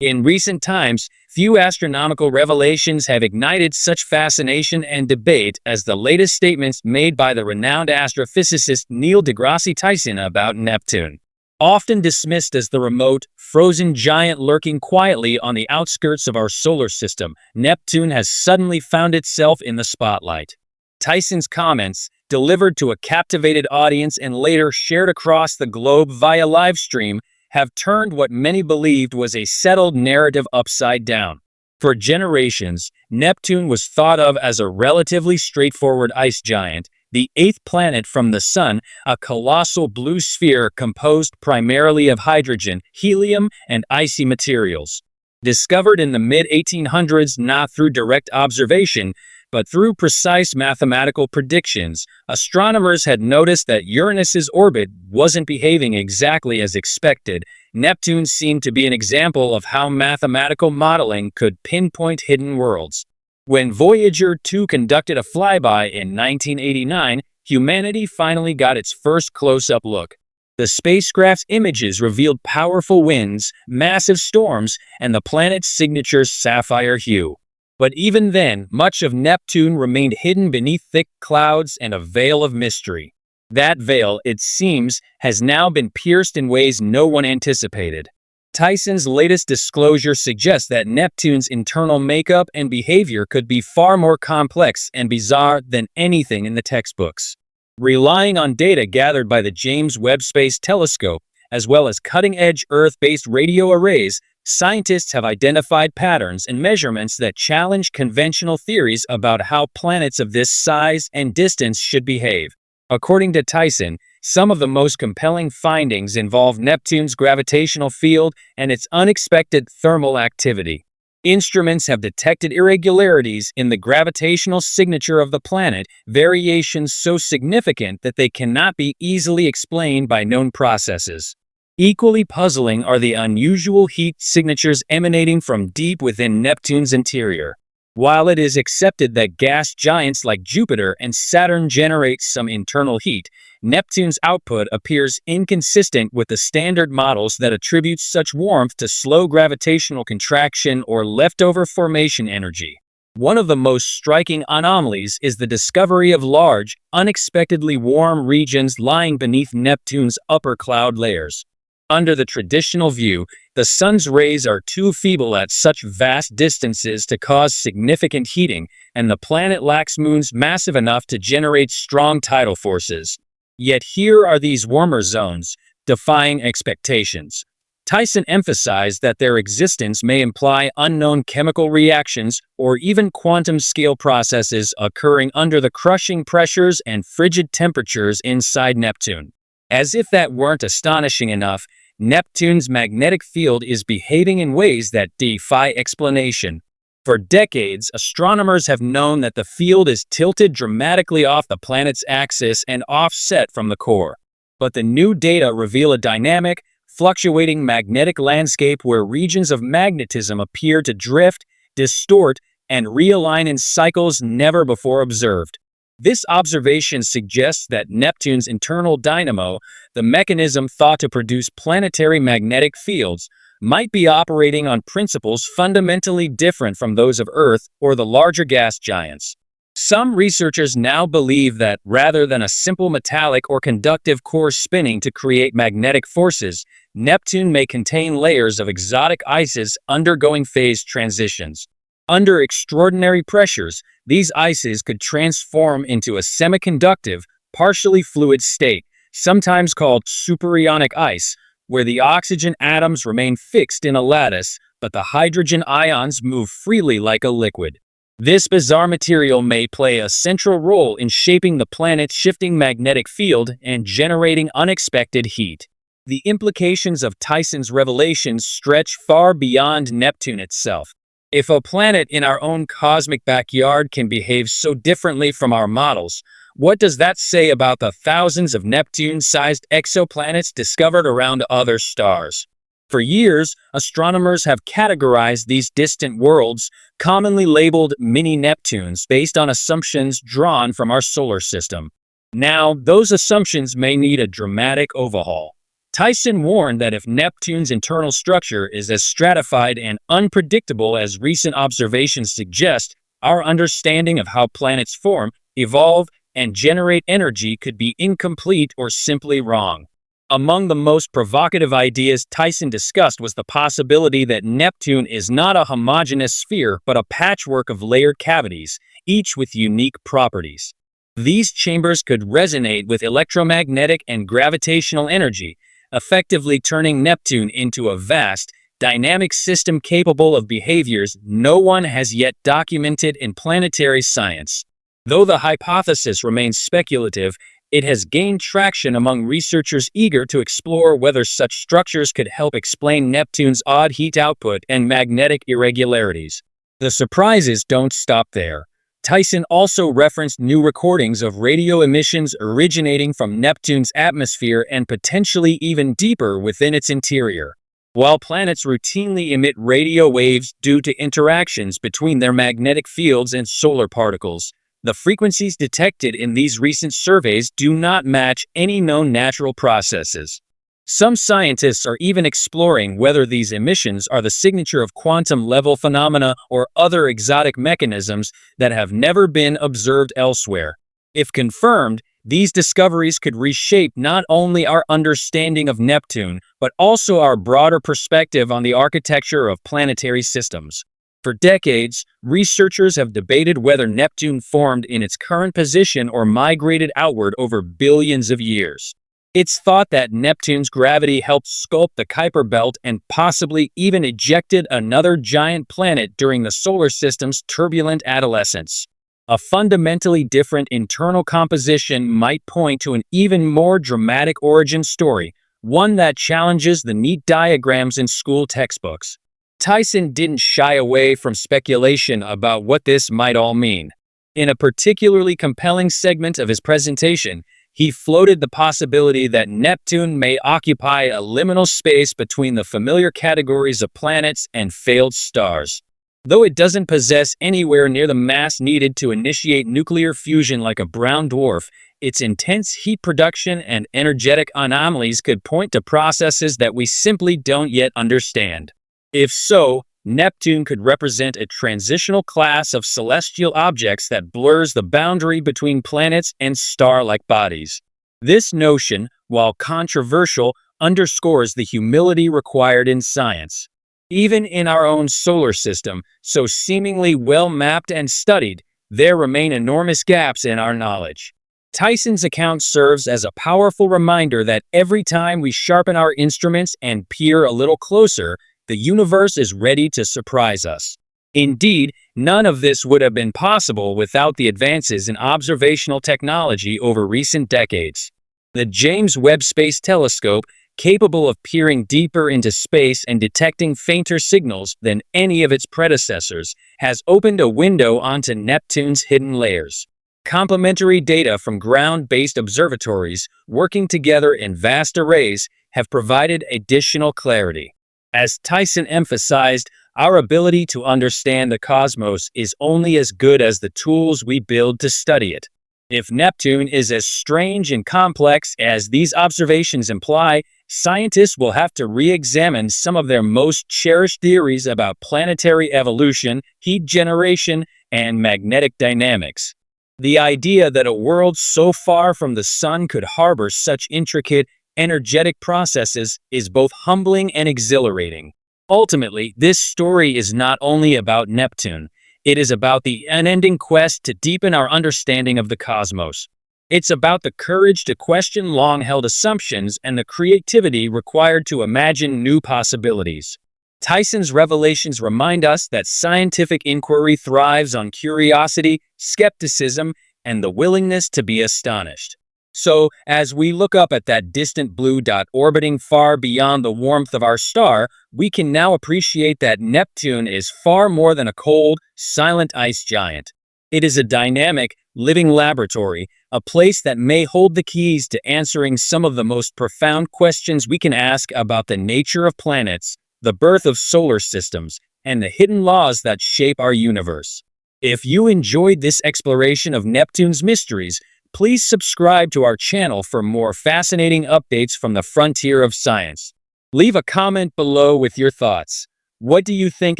In recent times, few astronomical revelations have ignited such fascination and debate as the latest statements made by the renowned astrophysicist Neil deGrasse Tyson about Neptune. Often dismissed as the remote, frozen giant lurking quietly on the outskirts of our solar system, Neptune has suddenly found itself in the spotlight. Tyson's comments, delivered to a captivated audience and later shared across the globe via livestream, have turned what many believed was a settled narrative upside down. For generations, Neptune was thought of as a relatively straightforward ice giant, the eighth planet from the Sun, a colossal blue sphere composed primarily of hydrogen, helium, and icy materials. Discovered in the mid-1800s not through direct observation, but through precise mathematical predictions, astronomers had noticed that Uranus's orbit wasn't behaving exactly as expected. Neptune seemed to be an example of how mathematical modeling could pinpoint hidden worlds. When Voyager 2 conducted a flyby in 1989, humanity finally got its first close-up look. The spacecraft's images revealed powerful winds, massive storms, and the planet's signature sapphire hue. But even then, much of Neptune remained hidden beneath thick clouds and a veil of mystery. That veil, it seems, has now been pierced in ways no one anticipated. Tyson's latest disclosure suggests that Neptune's internal makeup and behavior could be far more complex and bizarre than anything in the textbooks. Relying on data gathered by the James Webb Space Telescope, as well as cutting-edge Earth-based radio arrays, scientists have identified patterns and measurements that challenge conventional theories about how planets of this size and distance should behave. According to Tyson, some of the most compelling findings involve Neptune's gravitational field and its unexpected thermal activity. Instruments have detected irregularities in the gravitational signature of the planet, variations so significant that they cannot be easily explained by known processes. Equally puzzling are the unusual heat signatures emanating from deep within Neptune's interior. While it is accepted that gas giants like Jupiter and Saturn generate some internal heat, Neptune's output appears inconsistent with the standard models that attribute such warmth to slow gravitational contraction or leftover formation energy. One of the most striking anomalies is the discovery of large, unexpectedly warm regions lying beneath Neptune's upper cloud layers. Under the traditional view, the sun's rays are too feeble at such vast distances to cause significant heating, and the planet lacks moons massive enough to generate strong tidal forces. Yet here are these warmer zones, defying expectations. Tyson emphasized that their existence may imply unknown chemical reactions or even quantum-scale processes occurring under the crushing pressures and frigid temperatures inside Neptune. As if that weren't astonishing enough, Neptune's magnetic field is behaving in ways that defy explanation. For decades, astronomers have known that the field is tilted dramatically off the planet's axis and offset from the core. But the new data reveal a dynamic, fluctuating magnetic landscape where regions of magnetism appear to drift, distort, and realign in cycles never before observed. This observation suggests that Neptune's internal dynamo, the mechanism thought to produce planetary magnetic fields, might be operating on principles fundamentally different from those of Earth or the larger gas giants. Some researchers now believe that, rather than a simple metallic or conductive core spinning to create magnetic forces, Neptune may contain layers of exotic ices undergoing phase transitions. Under extraordinary pressures, these ices could transform into a semiconductive, partially fluid state, sometimes called superionic ice, where the oxygen atoms remain fixed in a lattice, but the hydrogen ions move freely like a liquid. This bizarre material may play a central role in shaping the planet's shifting magnetic field and generating unexpected heat. The implications of Tyson's revelations stretch far beyond Neptune itself. If a planet in our own cosmic backyard can behave so differently from our models, what does that say about the thousands of Neptune-sized exoplanets discovered around other stars? For years, astronomers have categorized these distant worlds, commonly labeled mini-Neptunes, based on assumptions drawn from our solar system. Now, those assumptions may need a dramatic overhaul. Tyson warned that if Neptune's internal structure is as stratified and unpredictable as recent observations suggest, our understanding of how planets form, evolve, and generate energy could be incomplete or simply wrong. Among the most provocative ideas Tyson discussed was the possibility that Neptune is not a homogeneous sphere but a patchwork of layered cavities, each with unique properties. These chambers could resonate with electromagnetic and gravitational energy, effectively turning Neptune into a vast, dynamic system capable of behaviors no one has yet documented in planetary science. Though the hypothesis remains speculative, it has gained traction among researchers eager to explore whether such structures could help explain Neptune's odd heat output and magnetic irregularities. The surprises don't stop there. Tyson also referenced new recordings of radio emissions originating from Neptune's atmosphere and potentially even deeper within its interior. While planets routinely emit radio waves due to interactions between their magnetic fields and solar particles, the frequencies detected in these recent surveys do not match any known natural processes. Some scientists are even exploring whether these emissions are the signature of quantum-level phenomena or other exotic mechanisms that have never been observed elsewhere. If confirmed, these discoveries could reshape not only our understanding of Neptune, but also our broader perspective on the architecture of planetary systems. For decades, researchers have debated whether Neptune formed in its current position or migrated outward over billions of years. It's thought that Neptune's gravity helped sculpt the Kuiper Belt and possibly even ejected another giant planet during the solar system's turbulent adolescence. A fundamentally different internal composition might point to an even more dramatic origin story, one that challenges the neat diagrams in school textbooks. Tyson didn't shy away from speculation about what this might all mean. In a particularly compelling segment of his presentation, he floated the possibility that Neptune may occupy a liminal space between the familiar categories of planets and failed stars. Though it doesn't possess anywhere near the mass needed to initiate nuclear fusion like a brown dwarf, its intense heat production and energetic anomalies could point to processes that we simply don't yet understand. If so, Neptune could represent a transitional class of celestial objects that blurs the boundary between planets and star-like bodies. This notion, while controversial, underscores the humility required in science. Even in our own solar system, so seemingly well-mapped and studied, there remain enormous gaps in our knowledge. Tyson's account serves as a powerful reminder that every time we sharpen our instruments and peer a little closer, the universe is ready to surprise us. Indeed, none of this would have been possible without the advances in observational technology over recent decades. The James Webb Space Telescope, capable of peering deeper into space and detecting fainter signals than any of its predecessors, has opened a window onto Neptune's hidden layers. Complementary data from ground-based observatories, working together in vast arrays, have provided additional clarity. As Tyson emphasized, our ability to understand the cosmos is only as good as the tools we build to study it. If Neptune is as strange and complex as these observations imply, scientists will have to re-examine some of their most cherished theories about planetary evolution, heat generation, and magnetic dynamics. The idea that a world so far from the sun could harbor such intricate, energetic processes is both humbling and exhilarating. Ultimately, this story is not only about Neptune. It is about the unending quest to deepen our understanding of the cosmos. It's about the courage to question long-held assumptions and the creativity required to imagine new possibilities. Tyson's revelations remind us that scientific inquiry thrives on curiosity, skepticism, and the willingness to be astonished. So, as we look up at that distant blue dot orbiting far beyond the warmth of our star, we can now appreciate that Neptune is far more than a cold, silent ice giant. It is a dynamic, living laboratory, a place that may hold the keys to answering some of the most profound questions we can ask about the nature of planets, the birth of solar systems, and the hidden laws that shape our universe. If you enjoyed this exploration of Neptune's mysteries, Please subscribe to our channel for more fascinating updates from the frontier of science. Leave a comment below with your thoughts. What do you think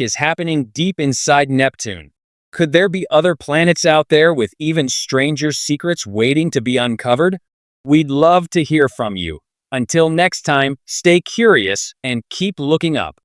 is happening deep inside Neptune? Could there be other planets out there with even stranger secrets waiting to be uncovered? We'd love to hear from you. Until next time, stay curious and keep looking up.